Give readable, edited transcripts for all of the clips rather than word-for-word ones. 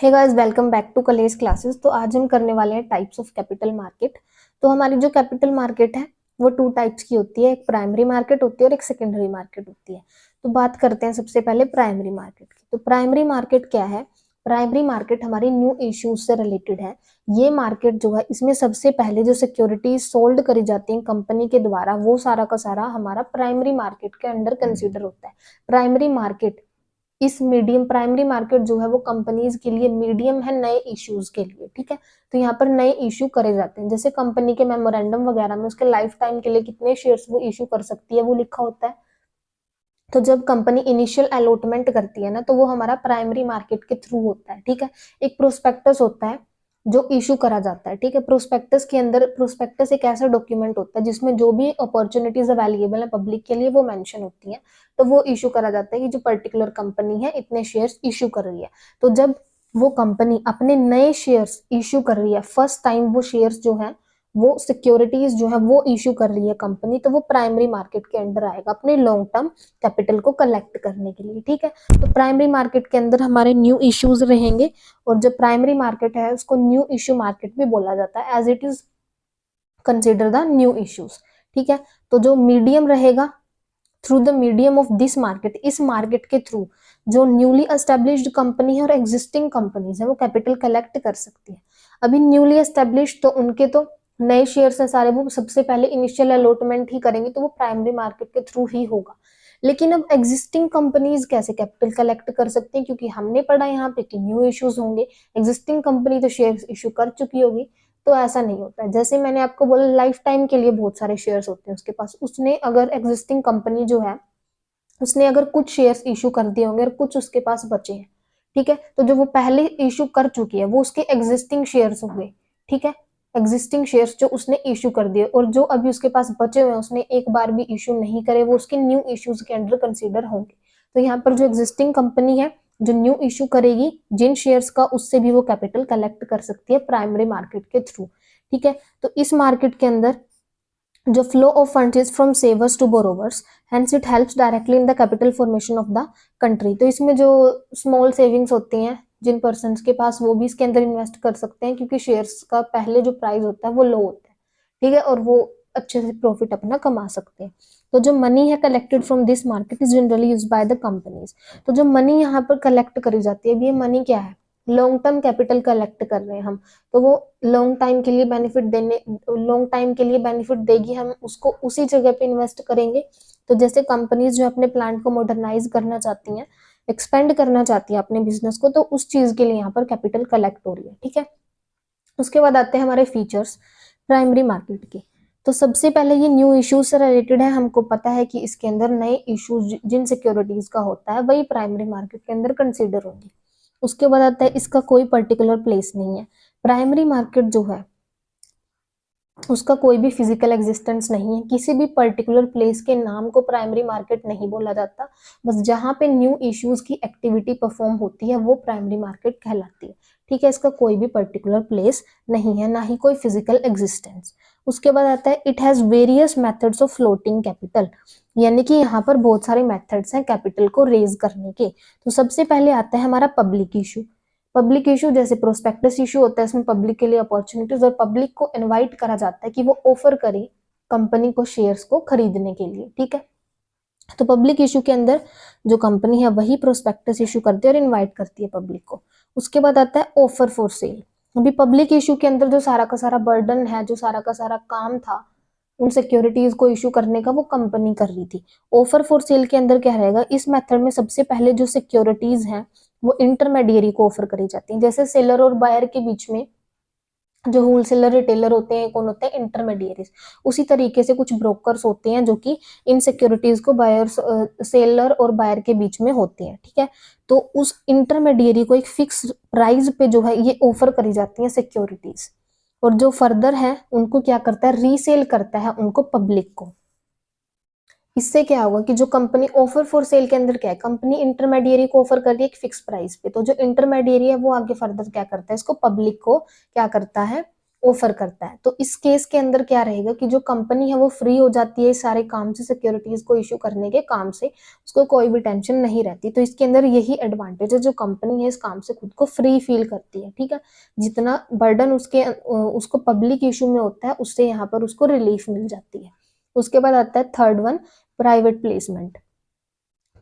Hey guys, welcome back to college classes. तो आज हम करने वाले हैं टाइप्स ऑफ कैपिटल मार्केट। तो हमारी जो कैपिटल मार्केट है वो टू टाइप्स की होती है, एक प्राइमरी मार्केट होती है और एक सेकेंडरी मार्केट होती है। तो बात करते हैं सबसे पहले प्राइमरी मार्केट की। तो प्राइमरी मार्केट क्या है? प्राइमरी मार्केट हमारी न्यू इश्यूज से रिलेटेड है। ये मार्केट जो है, इसमें सबसे पहले जो सिक्योरिटीज सोल्ड करी जाती हैं कंपनी के द्वारा, वो सारा का सारा हमारा प्राइमरी मार्केट के अंडर कंसिडर होता है। प्राइमरी मार्केट इस मीडियम प्राइमरी मार्केट जो है वो कंपनीज के लिए मीडियम है नए इश्यूज के लिए। ठीक है, तो यहाँ पर नए इश्यू करे जाते हैं। जैसे कंपनी के मेमोरेंडम वगैरह में उसके लाइफ टाइम के लिए कितने शेयर्स वो इश्यू कर सकती है वो लिखा होता है। तो जब कंपनी इनिशियल अलॉटमेंट करती है ना, तो वो हमारा प्राइमरी मार्केट के थ्रू होता है। ठीक है, एक प्रोस्पेक्टस होता है जो इशू करा जाता है। ठीक है, प्रोस्पेक्टस के अंदर, प्रोस्पेक्टस एक ऐसा डॉक्यूमेंट होता है जिसमें जो भी अपॉर्चुनिटीज अवेलेबल है पब्लिक के लिए वो मेंशन होती है। तो वो इशू करा जाता है कि जो पर्टिकुलर कंपनी है इतने शेयर्स इशू कर रही है। तो जब वो कंपनी अपने नए शेयर्स इशू कर रही है, फर्स्ट टाइम वो शेयर्स जो है, वो सिक्योरिटीज जो है वो इशू कर रही है कंपनी, तो वो प्राइमरी मार्केट के अंडर आएगा अपने लॉन्ग टर्म कैपिटल को कलेक्ट करने के लिए। ठीक है, तो प्राइमरी मार्केट के अंदर हमारे न्यू इश्यूज रहेंगे, और जो प्राइमरी मार्केट है उसको न्यू इश्यू मार्केट भी बोला जाता है, as it is consider the new issues. ठीक है, तो जो मीडियम रहेगा, through the medium of this market, इस मार्केट के थ्रू जो न्यूली एस्टेब्लिश्ड कंपनी है और एग्जिस्टिंग कंपनीज है वो कैपिटल कलेक्ट कर सकती है। अभी न्यूली एस्टेब्लिश्ड तो उनके तो नए शेयर्स है सारे, वो सबसे पहले इनिशियल अलॉटमेंट ही करेंगे, तो वो प्राइमरी मार्केट के थ्रू ही होगा। लेकिन अब एग्जिस्टिंग कंपनीज कैसे कैपिटल कलेक्ट कर सकते हैं? क्योंकि हमने पढ़ा यहाँ पे कि न्यू इश्यूज होंगे, एग्जिस्टिंग कंपनी तो शेयर इशू कर चुकी होगी। तो ऐसा नहीं होता है। जैसे मैंने आपको बोला, लाइफ टाइम के लिए बहुत सारे शेयर्स होते हैं उसके पास। उसने अगर एग्जिस्टिंग कंपनी जो है, उसने अगर कुछ शेयर्स इशू कर दिए होंगे और कुछ उसके पास बचे हैं। ठीक है, तो जो वो पहले इशू कर चुकी है वो उसके एग्जिस्टिंग शेयर्स हो गए। ठीक है, एग्जिस्टिंग शेयर्स जो उसने इशू कर दिए, और जो अभी उसके पास बचे हुए हैं उसने एक बार भी इशू नहीं करे, वो उसके न्यू इश्यूज के अंडर कंसीडर होंगे। तो यहाँ पर जो एग्जिस्टिंग कंपनी है जो न्यू इशू करेगी जिन शेयर्स का, उससे भी वो कैपिटल कलेक्ट कर सकती है प्राइमरी मार्केट के थ्रू। ठीक है, तो इस मार्केट के अंदर जो flow of funds is from savers to borrowers, hence it helps directly in the capital formation of the country. तो इसमें जो स्मॉल सेविंग्स होती हैं जिन पर्सन के पास, वो भी इसके अंदर इन्वेस्ट कर सकते हैं, क्योंकि शेयर्स का पहले जो प्राइस होता है वो लो होता है। ठीक है, और वो अच्छे से प्रॉफिट अपना कमा सकते हैं। तो जो मनी है collected from this market is generally used by the companies. तो जो मनी यहाँ पर कलेक्ट करी जाती है, ये मनी क्या है? लॉन्ग टर्म कैपिटल कलेक्ट कर रहे हैं हम, तो वो लॉन्ग टाइम के लिए बेनिफिट देने, लॉन्ग टाइम के लिए बेनिफिट देगी, हम उसको उसी जगह पे इन्वेस्ट करेंगे। तो जैसे कंपनीज जो अपने प्लांट को मॉडर्नाइज करना चाहती हैं, एक्सपेंड करना चाहती है अपने बिजनेस को, तो उस चीज के लिए यहाँ पर कैपिटल कलेक्ट हो रही है। ठीक है, उसके बाद आते हैं हमारे फीचर्स प्राइमरी मार्केट के। तो सबसे पहले ये न्यू इश्यूज से रिलेटेड है। हमको पता है कि इसके अंदर नए इश्यूज जिन सिक्योरिटीज का होता है वही प्राइमरी मार्केट के अंदर कंसिडर होंगे। उसके बाद आता है इसका कोई पर्टिकुलर प्लेस नहीं है। प्राइमरी मार्केट जो है उसका कोई भी फिजिकल एग्जिस्टेंस नहीं है, किसी भी पर्टिकुलर प्लेस के नाम को प्राइमरी मार्केट नहीं बोला जाता। बस जहां पे न्यू इश्यूज की एक्टिविटी परफॉर्म होती है वो प्राइमरी मार्केट कहलाती है। ठीक है, इसका कोई भी पर्टिकुलर प्लेस नहीं है, ना ही कोई फिजिकल एग्जिस्टेंस। उसके बाद आता है it has various methods of floating capital, यानी कि यहाँ पर बहुत सारे मेथड्स हैं कैपिटल को रेज करने के। तो सबसे पहले आता है हमारा पब्लिक इशू। पब्लिक इशू जैसे प्रोस्पेक्टस इशू होता है, इसमें पब्लिक के लिए अपॉर्चुनिटीज और पब्लिक को इनवाइट करा जाता है कि वो ऑफर करे कंपनी को शेयर्स को खरीदने के लिए। ठीक है, तो पब्लिक इशू के अंदर जो कंपनी है वही प्रोस्पेक्टस इशू करती है और इनवाइट करती है पब्लिक को। उसके बाद आता है ऑफर फॉर सेल। अभी पब्लिक इशू के अंदर जो सारा का सारा बर्डन है, जो सारा का सारा काम था उन सिक्योरिटीज को इशू करने का, वो कंपनी कर रही थी। ऑफर फॉर सेल के अंदर क्या रहेगा? इस मेथड में सबसे पहले जो सिक्योरिटीज हैं वो इंटरमीडियरी को ऑफर करी जाती हैं। जैसे सेलर और बायर के बीच में जो होलसेलर रिटेलर होते हैं, कौन होते हैं? इंटरमीडियरीज। उसी तरीके से कुछ ब्रोकर्स होते हैं जो कि इन सिक्योरिटीज को बायर्स, सेलर और बायर के बीच में होते हैं। ठीक है, तो उस इंटरमीडियरी को एक फिक्स प्राइस पे जो है ये ऑफर करी जाती है सिक्योरिटीज, और जो फर्दर है उनको क्या करता है? रीसेल करता है उनको पब्लिक को। इससे क्या होगा कि जो कंपनी ऑफर फॉर सेल के अंदर क्या है, कंपनी इंटरमीडियरी को ऑफर कर रही है एक फिक्स प्राइस पे, तो जो इंटरमीडियरी है वो आगे फर्दर क्या करता है? इसको पब्लिक को क्या करता है? ऑफर करता है। तो इस केस के अंदर क्या रहेगा कि जो कंपनी है वो फ्री हो जाती है सारे काम से, सिक्योरिटीज को इश्यू करने के काम से, उसको कोई भी टेंशन नहीं रहती। तो इसके अंदर यही एडवांटेज है, जो कंपनी है इस काम से खुद को फ्री फील करती है, ठीक है। जितना बर्डन उसको पब्लिक इशू में होता है, उससे यहाँ पर उसको रिलीफ मिल जाती है। उसके बाद आता है third one, private placement.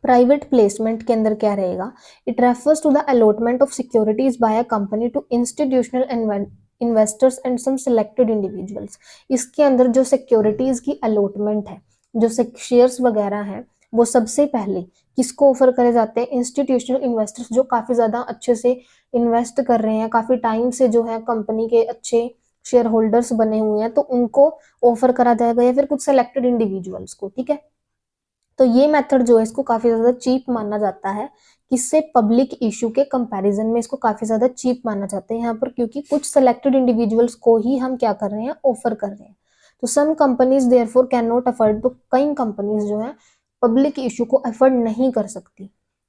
Private placement के अंदर क्या रहेगा, it refers to the allotment of securities by a company to institutional investors and some selected individuals. इसके अंदर जो सिक्योरिटीज की अलॉटमेंट है, जो शेयर्स वगैरह हैं, वो सबसे पहले किसको ऑफर करे जाते हैं, इंस्टीट्यूशनल इन्वेस्टर्स जो काफी ज्यादा अच्छे से इन्वेस्ट कर रहे हैं, काफी टाइम से जो है कंपनी के अच्छे शेयर होल्डर्स बने हुए हैं, तो उनको ऑफर करा जाएगा, या फिर कुछ सिलेक्टेड इंडिविजुअल्स को, ठीक है। तो ये मेथड जो है इसको काफी ज्यादा चीप माना जाता है, किससे, पब्लिक इशू के कंपैरिजन में इसको काफी ज्यादा चीप माना जाता है यहाँ पर, क्योंकि कुछ सिलेक्टेड इंडिविजुअल्स को ही हम क्या कर रहे हैं, ऑफर कर रहे हैं। तो some companies therefore can not afford, तो कई कंपनीज जो है पब्लिक इशू को अफोर्ड नहीं कर सकती,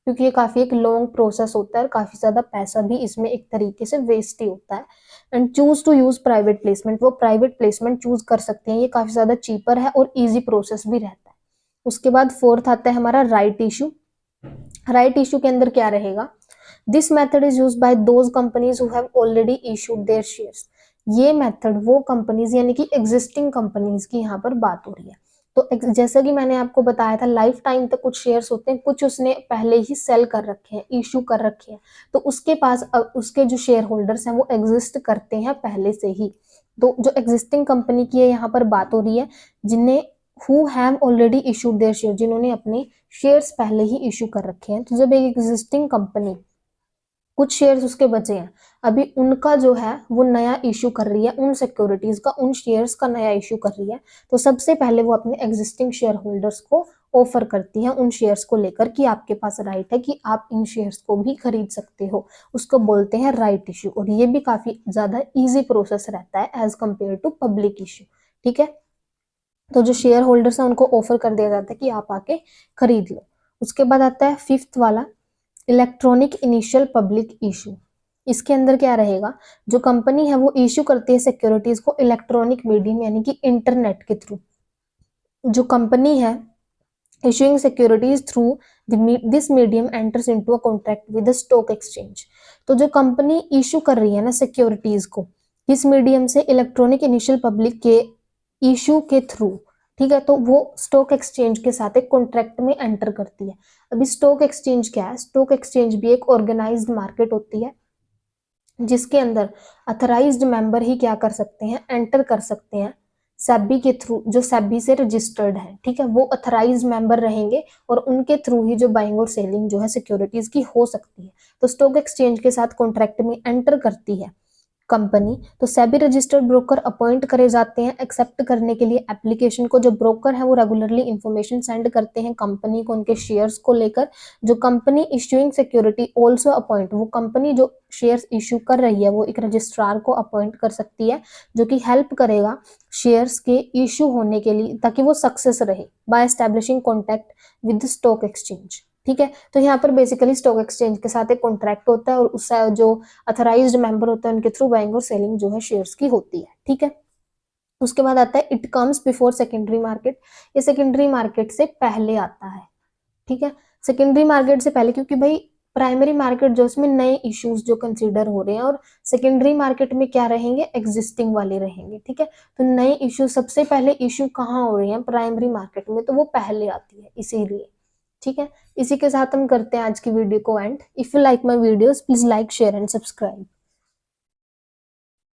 क्योंकि ये काफी एक लॉन्ग प्रोसेस होता है और काफी ज्यादा पैसा भी इसमें एक तरीके से वेस्ट ही होता है। And choose to use private placement, वो प्राइवेट प्लेसमेंट चूज कर सकते हैं, ये काफी ज्यादा चीपर है और इजी प्रोसेस भी रहता है। उसके बाद फोर्थ आता है हमारा राइट इशू। राइट इशू के अंदर क्या रहेगा, this method is used by those companies who have already issued there shares. ये मेथड वो कंपनीज यानी कि एग्जिस्टिंग कंपनीज की यहाँ पर बात हो रही है। तो जैसा कि मैंने आपको बताया था, लाइफ टाइम तक कुछ शेयर्स होते हैं, कुछ उसने पहले ही सेल कर रखे हैं, इशू कर रखे हैं, तो उसके पास उसके जो शेयर होल्डर्स हैं वो एग्जिस्ट करते हैं पहले से ही। तो जो एग्जिस्टिंग कंपनी की है यहाँ पर बात हो रही है, जिन्हें who have already issued their share, जिन्होंने अपने शेयर्स पहले ही इशू कर रखे हैं। तो जब एक एग्जिस्टिंग कंपनी, कुछ शेयर्स उसके बचे हैं, अभी उनका जो है वो नया इशू कर रही है, उन सिक्योरिटीज का, उन शेयर्स का नया इशू कर रही है, तो सबसे पहले वो अपने एग्जिस्टिंग शेयर होल्डर्स को ऑफर करती है उन शेयर्स को लेकर कि आपके पास राइट है कि आप इन शेयर्स को भी खरीद सकते हो। उसको बोलते हैं राइट इशू, और ये भी काफी ज्यादा इजी प्रोसेस रहता है as compare to public issue, ठीक है। तो जो शेयर होल्डर्स है उनको ऑफर कर दिया जाता है कि आप आके खरीद लो। उसके बाद आता है फिफ्थ वाला, इलेक्ट्रॉनिक इनिशियल पब्लिक इशू। इसके अंदर क्या रहेगा, जो कंपनी है वो इशू करती है सिक्योरिटीज को इलेक्ट्रॉनिक मीडियम यानी कि इंटरनेट के थ्रू। जो कंपनी है issuing securities through this medium enters into a contract with the stock exchange। तो जो कंपनी इशू कर रही है ना सिक्योरिटीज को, किस मीडियम से, इलेक्ट्रॉनिक इनिशियल पब्लिक के इशू के थ्रू, ठीक है, तो वो स्टॉक एक्सचेंज के साथ एक कॉन्ट्रैक्ट में एंटर करती है। अभी स्टॉक एक्सचेंज क्या है, स्टॉक एक्सचेंज भी एक ऑर्गेनाइज्ड मार्केट होती है, जिसके अंदर अथराइज्ड मेंबर ही क्या कर सकते हैं, एंटर कर सकते हैं सेबी के थ्रू, जो सेबी से रजिस्टर्ड है, ठीक है, वो अथराइज्ड मेंबर रहेंगे और उनके थ्रू ही जो बाइंग और सेलिंग जो है सिक्योरिटीज की हो सकती है। तो स्टॉक एक्सचेंज के साथ कॉन्ट्रैक्ट में एंटर करती है कंपनी, तो सेबी रजिस्टर्ड ब्रोकर अपॉइंट करे जाते हैं एक्सेप्ट करने के लिए एप्लीकेशन को। जो ब्रोकर है वो रेगुलरली इंफॉर्मेशन सेंड करते हैं कंपनी को उनके शेयर्स को लेकर। जो company issuing security also appoint, वो कंपनी जो शेयर्स इश्यू कर रही है वो एक रजिस्ट्रार को अपॉइंट कर सकती है, जो कि हेल्प करेगा शेयर्स के इशू होने के लिए, ताकि वो सक्सेस रहे by establishing contact with stock exchange, ठीक है। तो यहाँ पर बेसिकली स्टॉक एक्सचेंज के साथ एक कॉन्ट्रैक्ट होता है और उससे जो अथराइज्ड मेंबर होता है उनके थ्रू बाइंग और सेलिंग जो है शेयर्स की होती है, ठीक है। उसके बाद आता है it comes before secondary market. ये सेकेंडरी मार्केट से पहले आता है, ठीक है, सेकेंडरी मार्केट से पहले, क्योंकि भाई प्राइमरी मार्केट जो उसमें नए इश्यूज जो कंसीडर हो रहे हैं और सेकेंडरी मार्केट में क्या रहेंगे, एग्जिस्टिंग वाले रहेंगे, ठीक है। तो नए इश्यू सबसे पहले इश्यू कहाँ हो रहे हैं, प्राइमरी मार्केट में, तो वो पहले आती है इसीलिए, ठीक है। इसी के साथ हम करते हैं आज की वीडियो को and. If you like my videos please like share and subscribe.